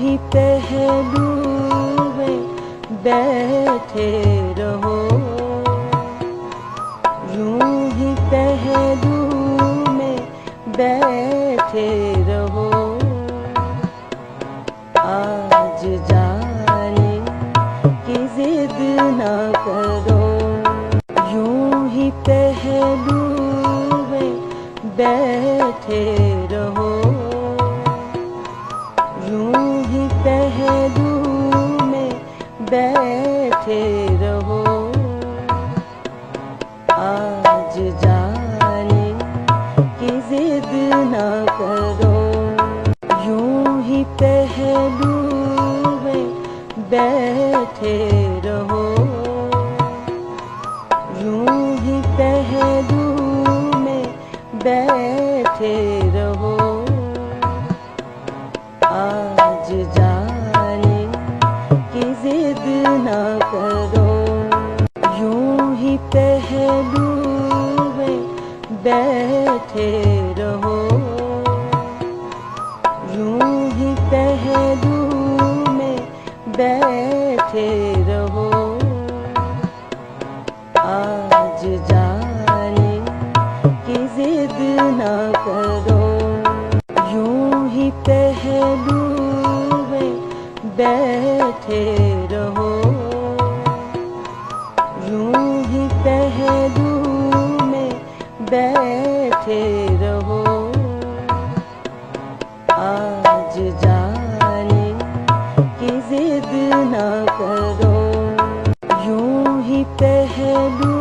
ही पहलू में बैठे रहो, यूं ही पहलू में बैठे रहो। आज जाने की जिद न करो, यूं ही पहलू में बैठे रहो, यूं ही पहलू में बैठे रहो। आज जाने की जिद न करो, यूं ही पहलू में बैठे रहो, यूं ही पहलू में बैठे रहो। आज जाने की जिद न करो, यूं ही पहलू में बैठे रहो, यूं ही पहलू में बैठे रहो। आज जाने की जिद न करो, यूं ही पहलू में बैठे रहो, यूं ही पहलू में बैठे रहो। आज जाने की जिद न करो, यूं ही पहलू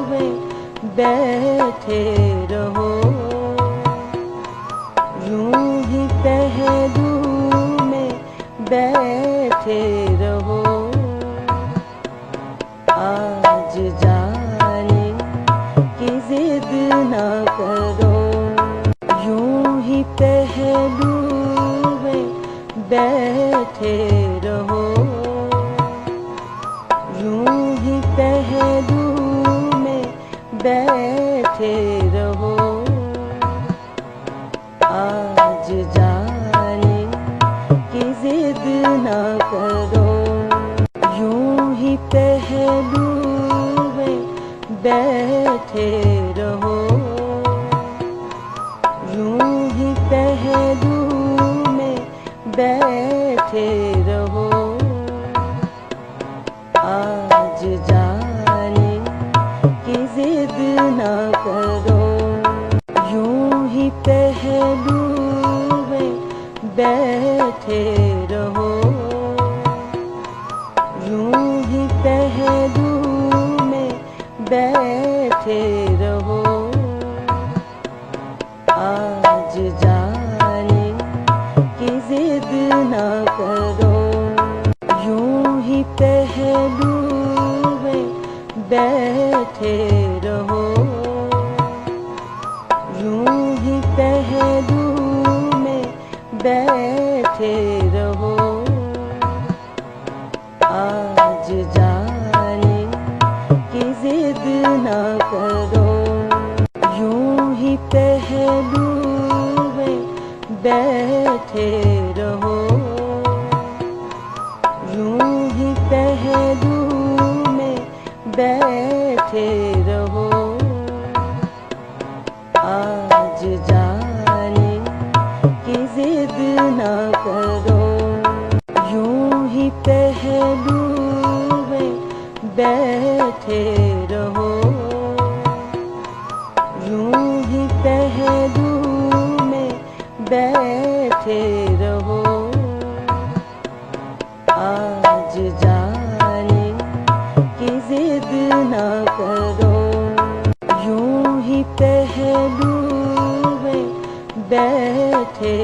में बैठे रहो, यूं ही पहलू में बैठे रहो। आज जाने की जिद न करो, यूं ही पहलू में बैठे रहो, यूं ही पहलू में बैठे रहो। आज जाने की जिद न करो, यूं ही पहलू में बैठे रहो, यूं ही पहलू में बैठे रहो। आज जाने की जिद न करो, यूं ही पहलू में बैठे रहो, यूं ही पहलू में बैठे रहो। आज जाने की जिद न करो, यूं ही पहलू में बैठे रहो, यूं ही पहलू में बैठे रहो। आज जाने की जिद न करो, यूं ही पहलू में बैठे रहो, यूं ही पहलू में बैठे रहो। आज जाने की जिद न करो, यूं ही पहलू में बैठे रहो, यूं ही पहलू में बैठे रहो। आज जाने की जिद न करो, यूं ही पहलू में बैठे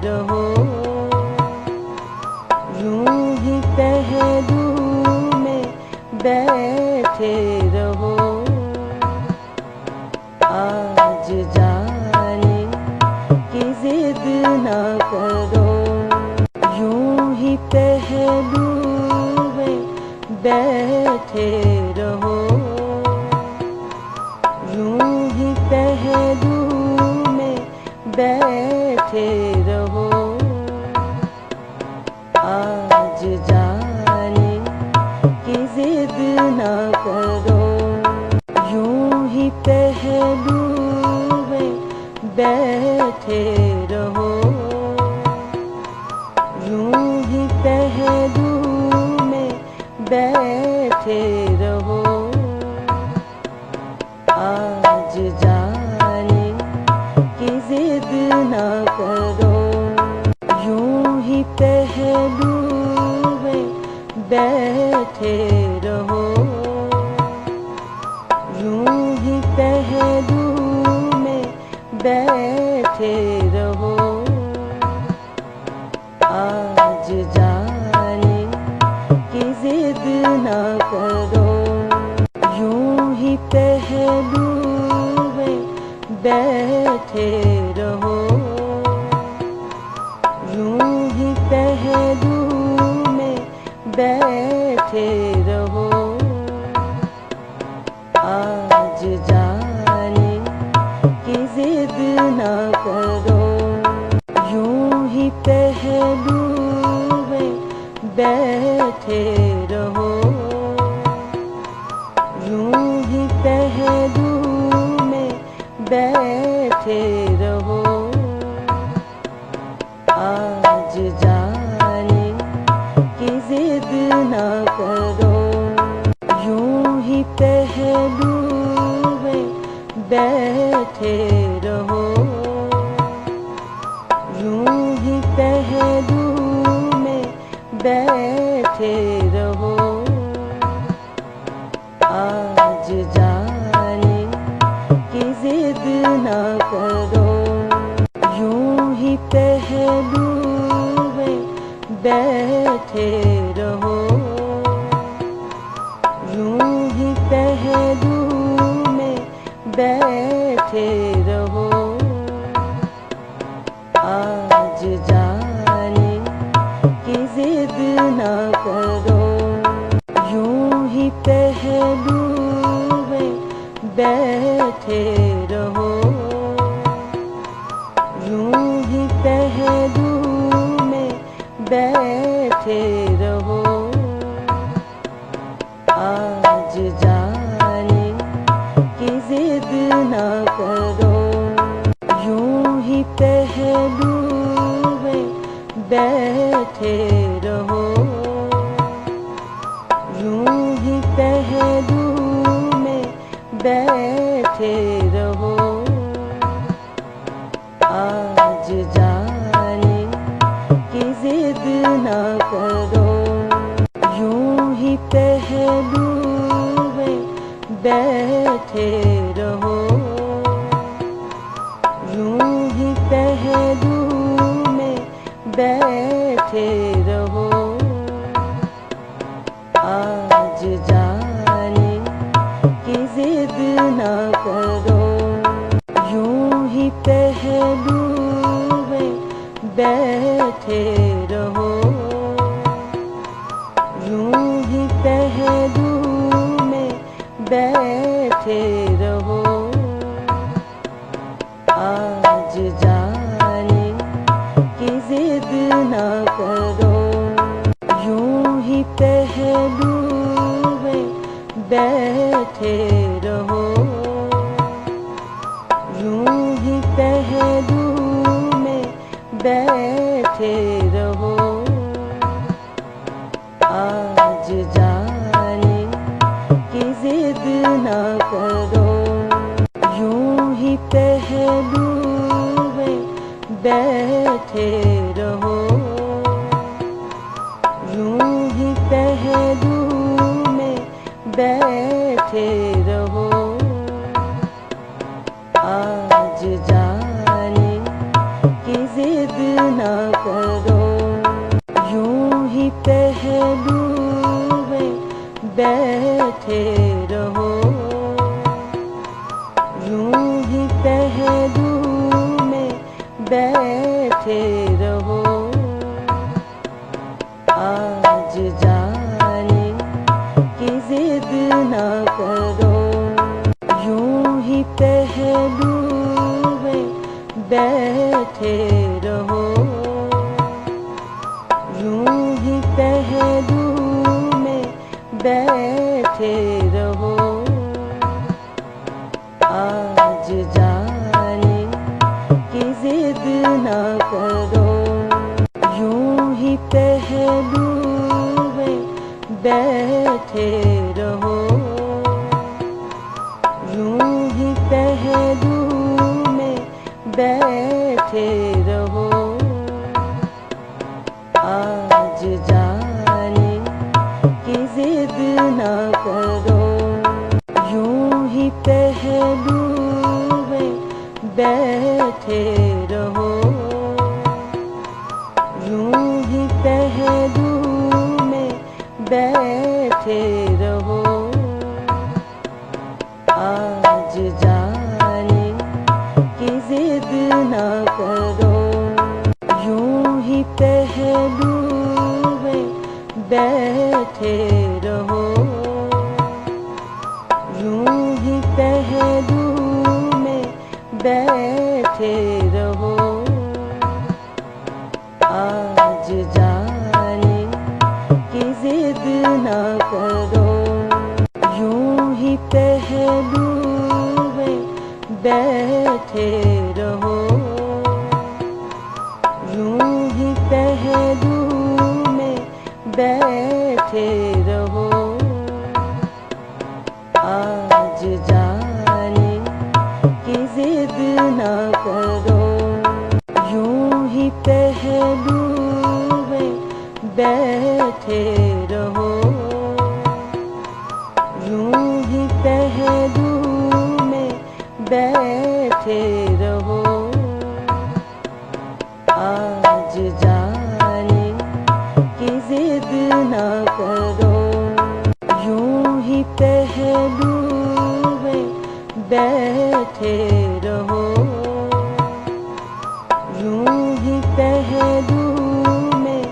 रहो, यूं ही पहलू में बैठे रहो। आज जाने की जिद न करो, यूं ही पहलू में बैठे रहो, यूं ही पहलू में बैठे रहो। बैठे रहो, यूं ही पहलू में बैठे रहो। आज जाने की जिद ना करो, यूं ही पहलू में बैठे रहो, यूं ही पहलू में बैठे रहो। आज जाने की जिद ना करो, यूं ही पहलू में बैठे रहो, यूं ही पहलू में बैठे रहो। आज जाने की जिद ना करो, यूं ही पहलू में बैठे रहो, यूं ही पहलू में बैठे रहो। आज जाने की जिद ना करो, यूं ही पहलू में बैठे रहो, यूं ही पहलू में बैठे रहो। आज जाने की जिद ना करो, यूं ही पहलू में बैठे रहो, यूं ही पहलू में बैठे रहो। आज जाने की जिद ना करो, यूं ही पहलू में बैठे रहो, यूं ही पहलू में बैठे रहो। आज जाने की जिद ना करो, यूं ही पहलू में बैठे रहो, यूं ही पहलू में बैठे रहो। आज जाने की जिद ना करो, यूं ही पहलू में बैठे रहो, यूं ही पहलू में बैठे रहो। आज जाने की जिद ना करो, यूं ही पहलू में बैठे रहो, यूं ही पहलू में बैठे रहो। आज जाने की जिद ना करो, यूं ही पहलू में बैठे रहो, यूं ही पहलू में बैठे रहो। आज जाने की जिद ना करो, यूं ही पहलू में बैठे रहो, यूं ही पहलू में बैठे रहो। आज जाने की जिद ना करो, यूं ही पहलू में बैठे रहो, यूं ही पहलू में बैठे रहो। आज जाने की जिद ना करो, यूं ही पहलू में बैठे रहो, यूं ही पहलू में बैठे रहो। आज जाने ना करो। यूं ही पहलू में बैठे रहो, यूं ही पहलू में बैठे रहो। आज जाने की जिद ना करो। यूं ही पहलू में बैठे रहो, यूं ही पहलू में बैठे रहो। आज जाने की जिद ना करो। यूं ही पहलू में बैठे रहो, यूं ही पहलू में बैठे रहो। आज जाने की जिद ना करो। यूं ही पहलू में बैठे रहो, यूं ही पहलू में बैठे रहो। आज जाने की जिद ना करो। यूं ही पहलू में बैठे रहो, यूं ही पहलू में बैठे रहो। आज जाने की जिद ना करो। यूं ही पहलू में बैठे रहो, यूं ही पहलू में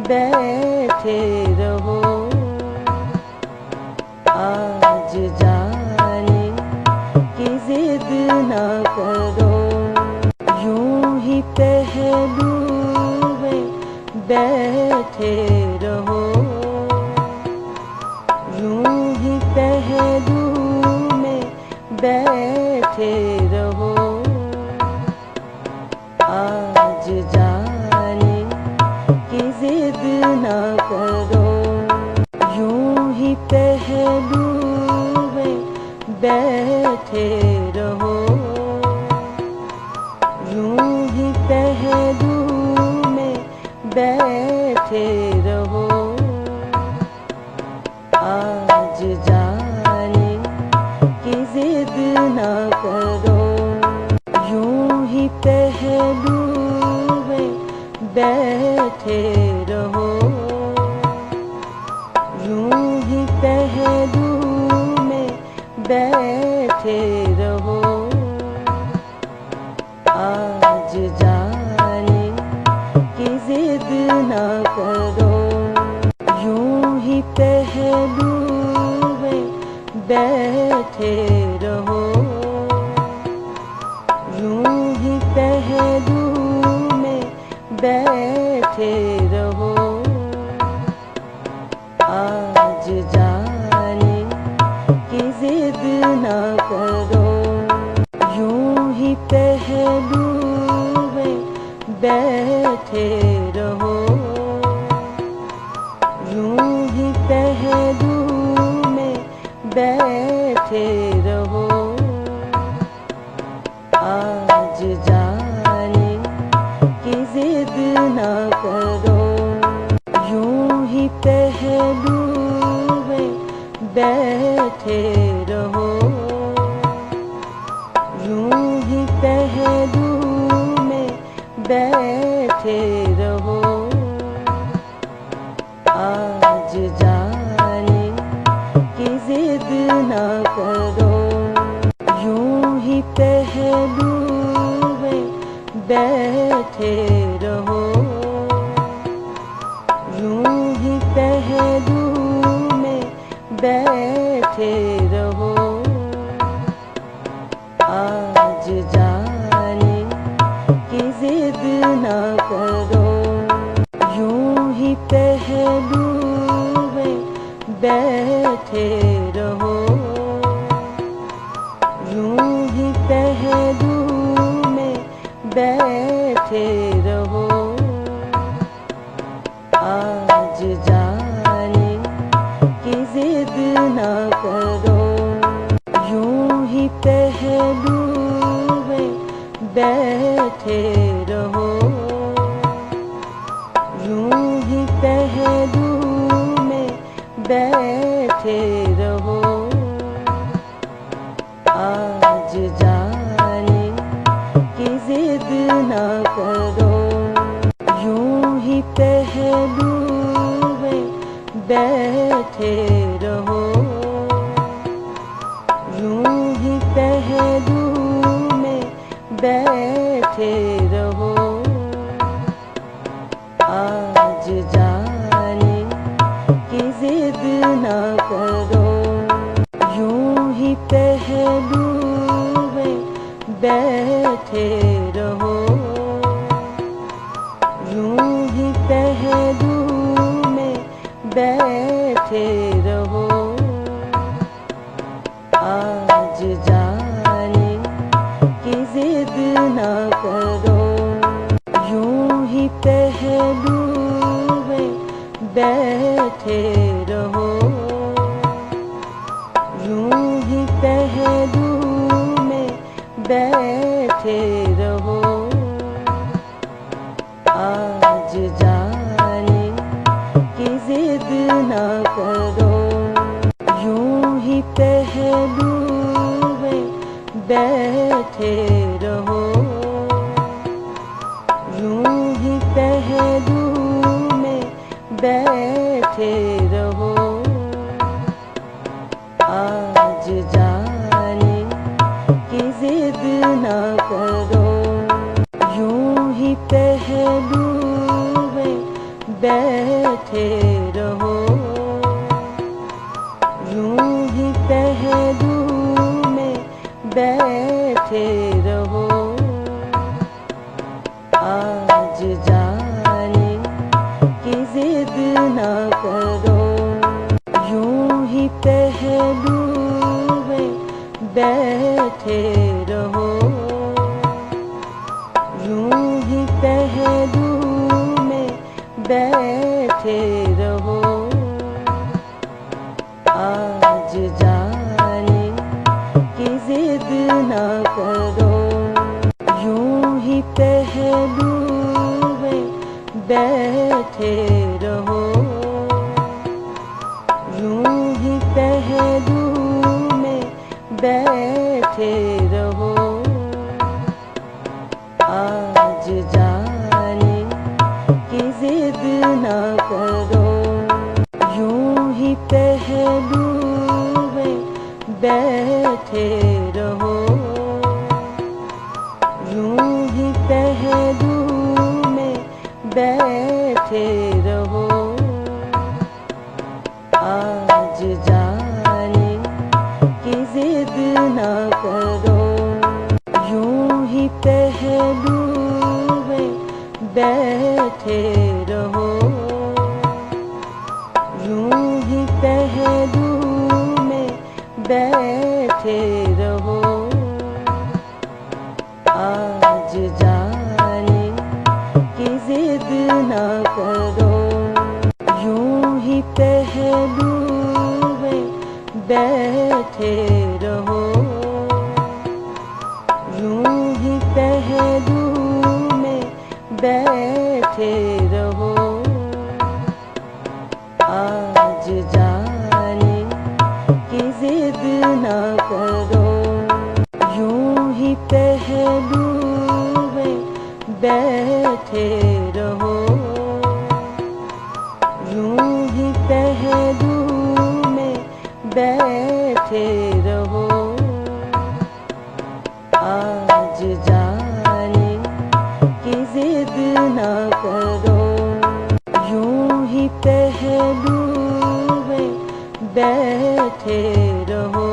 बैठे रहो। आज जाने की जिद ना करो। यूं ही पहलू में बैठे रहो, यूं ही पहलू में बैठे रहो। आज जाने की जिद ना करो। यूं ही पहलू में बैठे रहो, यूं ही पहलू में बैठे रहो। आज जाने की जिद ना करो। यूं ही पहलू में बैठे रहो, यूं ही पहलू में बैठे रहो। आज जाने की जिद ना करो। यूं ही पहलू में बैठे रहो, यूं ही पहलू में बैठे रहो। आज जाने की जिद ना करो। यूं ही पहलू में बैठे रहो, यूं ही पहलू में बैठे रहो। आज जाने की जिद ना करो। यूं ही पहलू में बैठे रहो, यूं ही पहलू में बैठे रहो। आज जाने की जिद ना करो। यूं ही पहलू में बैठे रहो, यूं ही पहलू में बैठे रहो। आज जाने की जिद ना करो। यूं ही पहलू में बैठे रहो, यूं ही पहलू में बैठे बैठे रहो। आज जाने की जिद ना करो, यूं ही पहलू में बैठे रहो, यूं ही पहलू में बैठे रहो। आज जाने की जिद ना करो, यूं ही पहलू में बैठे रहो, यूं ही पहलू में बैठे रहो। आज जाने की जिद ना करो, यूं ही पहलू में बैठे रहो, यूं ही पहलू में बैठे रहो। आज जाने की जिद ना करो, यूं ही पहलू में बैठे रहो, यूं ही पहलू में बैठे रहो। आज जाने की जिद ना करो, यूं ही पहलू में बैठे रहो, यूं ही पहलू में बैठे रहो। आज जाने की जिद ना करो, यूं ही पहलू में बैठे रहो, यूं ही पहलू में बैठे रहो। आज जाने की जिद ना करो, यूं ही पहलू में बैठे रहो, यूं ही पहलू में बैठे रहो। आज जाने की जिद ना करो, यूं ही पहलू में बैठे रहो, यूं ही पहलू में बैठे रहो। आज जाने की जिद ना करो, यूं ही पहलू में बैठे रहो, यूं ही पहलू में बैठे रहो। आज जाने की जिद ना करो, यूं ही पहलू में बैठे रहो, यूं ही पहलू में बैठे रहो। आज जाने की जिद ना करो, यूं ही पहलू में बैठे रहो, यूं ही पहलू में बैठे रहो। आज जाने की जिद ना करो, यूं ही पहलू में बैठे रहो, यूं ही पहलू में बैठे रहो। आज जाने की जिद ना करो, यूं ही पहलू में बैठे रहो,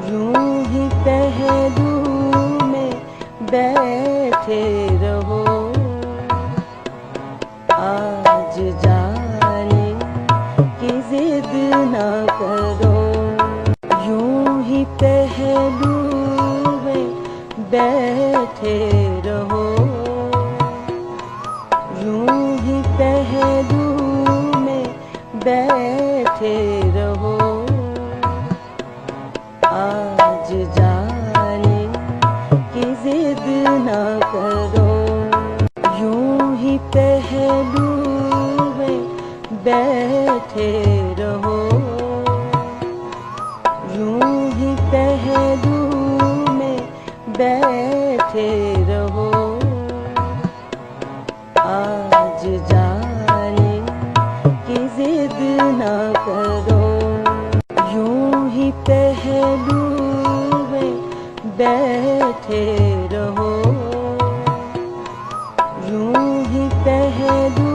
यूं ही पहलू में बैठे रहो। आज जाने की जिद ना करो, यूं ही पहलू में बैठे रहो। पहलू में बैठे रहो। आज जाने की जिद ना करो, यूं ही पहलू में बैठे रहो। यूं ही पहलू में बैठे रहो। आज जाने की जिद ना करो, यूं ही पहलू में बैठे रहो। यूं ही पहलू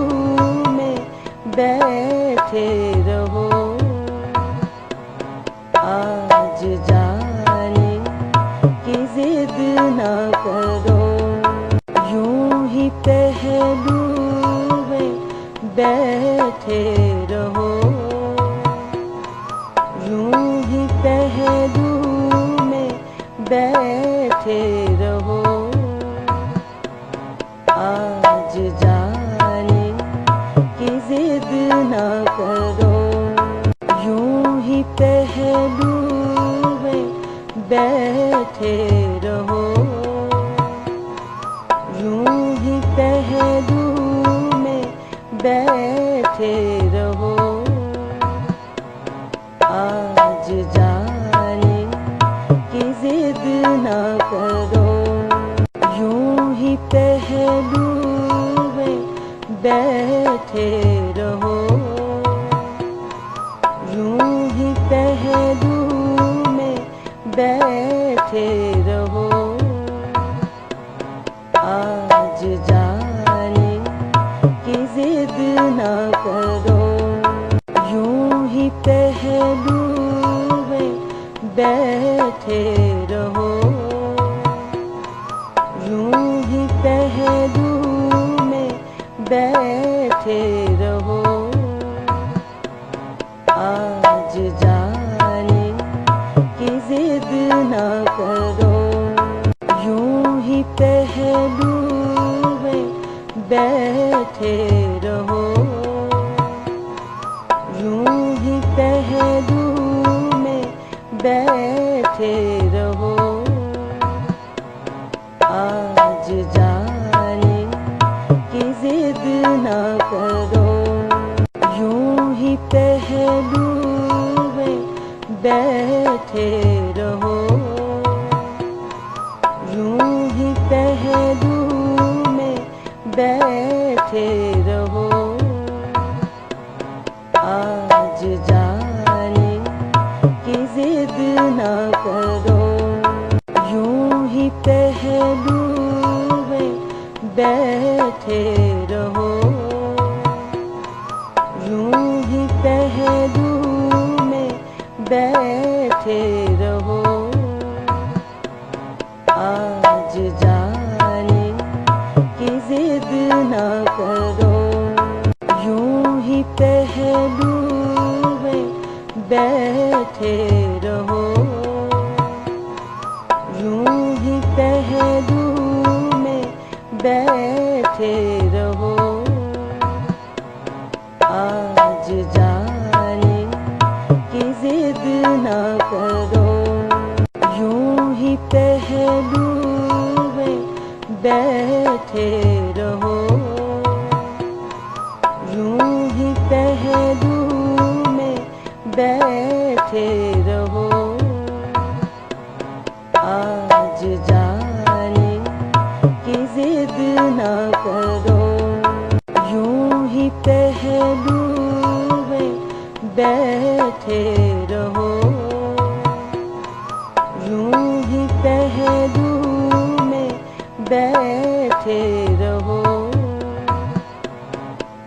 में बैठे रहो। आज जाने की जिद ना करो, यूं ही पहलू में बैठे रहो। यूं ही पहलू में बैठे रहो। आज जाने की जिद ना करो, यूं ही पहलू में बैठे रहो। यूं ही पहलू में बैठे रहो। आज जाने की जिद ना करो, यूं ही पहलू में बैठे रहो। यूं ही पहलू में बैठे रहो। आज जाने की जिद ना करो, यूं ही पहलू में बैठे रहो। यूं ही पहलू में बैठे रहो। आज जाने की जिद ना करो, यूं ही पहलू में बैठे रहो। यूं ही पहलू में बैठे रहो। आज जाने की जिद ना करो, यूं ही पहलू में बैठे रहो। यूं ही पहलू में बैठे रहो। आज जाने की जिद ना करो, यूं ही पहलू में बैठे रहो। यूं ही पहलू में बैठे रहो। आज जाने की जिद ना करो, यूं ही पहलू में बैठे रहो। यूं ही पहलू में बैठे रहो। आज जाने की जिद ना करो, यूं ही पहलू में बैठे रहो। यूं ही पहलू में बैठे रहो। आज जाने की जिद ना करो, यूं ही पहलू में बैठे रहो। यूं ही पहलू में बैठे रहो।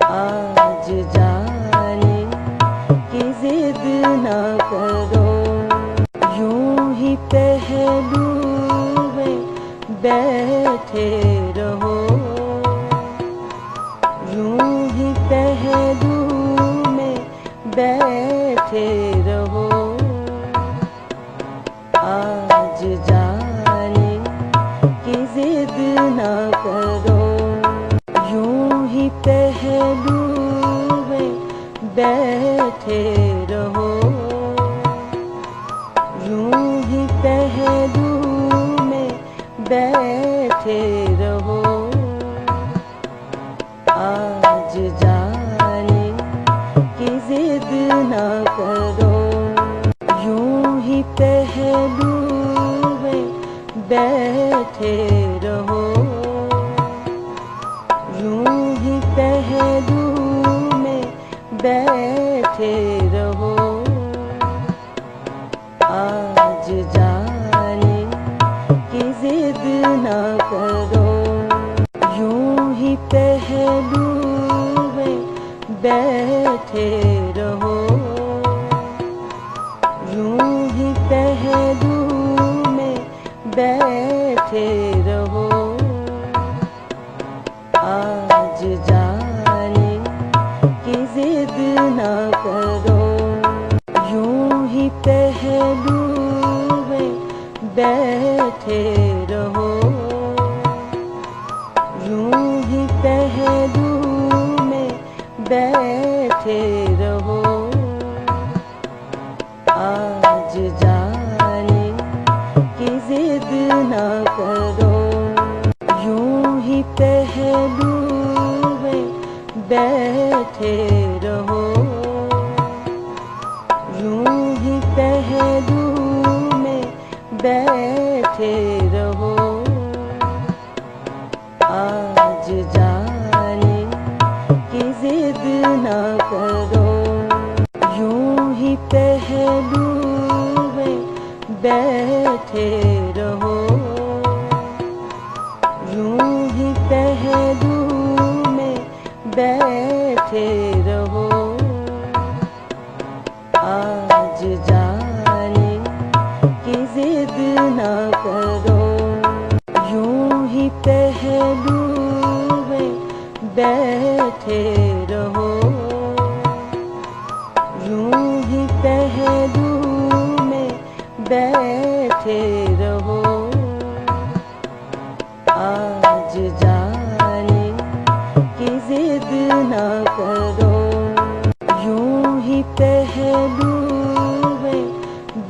आज जाने की जिद ना करो, यूं ही पहलू में बैठे रहो। यूं ही पहलू में बैठे रहो। आज जाने की जिद ना करो, यूं ही ही पहलू में बैठे रहो, यूं ही पहलू में बैठे रहो। आज जाने की जिद ना करो, यूं ही पहलू में बैठे रहो, यूं ही पहलू में बैठे रहो। आज जाने की जिद ना करो, यूं ही पहलू में बैठे रहो, यूं ही पहलू में बैठे रहो। आज जाने की जिद ना करो, यूं ही पहलू में बैठे रहो, यूं ही पहलू में बैठे रहो। आज जाने की जिद ना करो, यूं ही पहलू में बैठे रहो, यूं ही पहलू में बैठे रहो। आज जाने की जिद ना करो, यूं ही पहलू में बैठे रहो, यूं ही पहलू में बैठे रहो। आज जाने की जिद ना करो, यूं ही पहलू में बैठे रहो, यूं ही पहलू में बैठे रहो। आज जाने की जिद ना करो, यूं ही पहलू में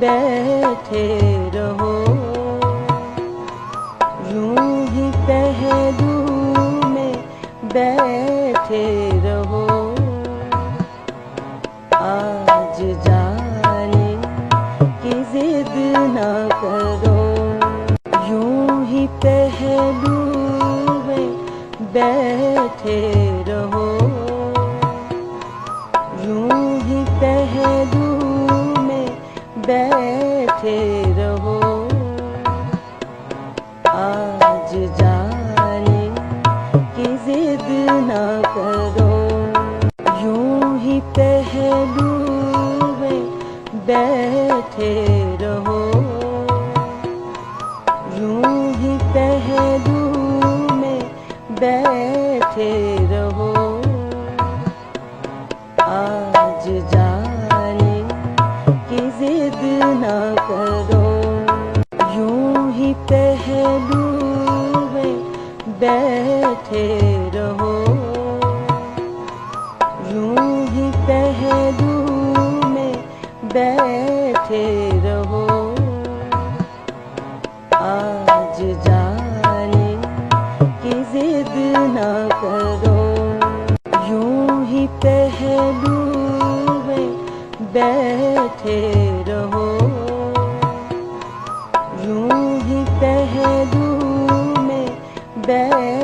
बैठे रहो, यूं ही पहलू में बैठे रहो। आज जाने की जिद ना करो, यूं ही पहलू में बैठे रहो, यूं ही पहलू में बैठे रहो। आज जाने की जिद ना करो, यूं ही पहलू में बैठे रहो, यूं ही पहलू में बैठे रहो। आज जाने की जिद ना करो, यूं ही पहलू में बैठे रहो, यूं ही पहलू में बैठे रहो। आज जाने की जिद ना करो, यूं ही पहलू में बैठे रहो, यूं ही पहलू में बैठे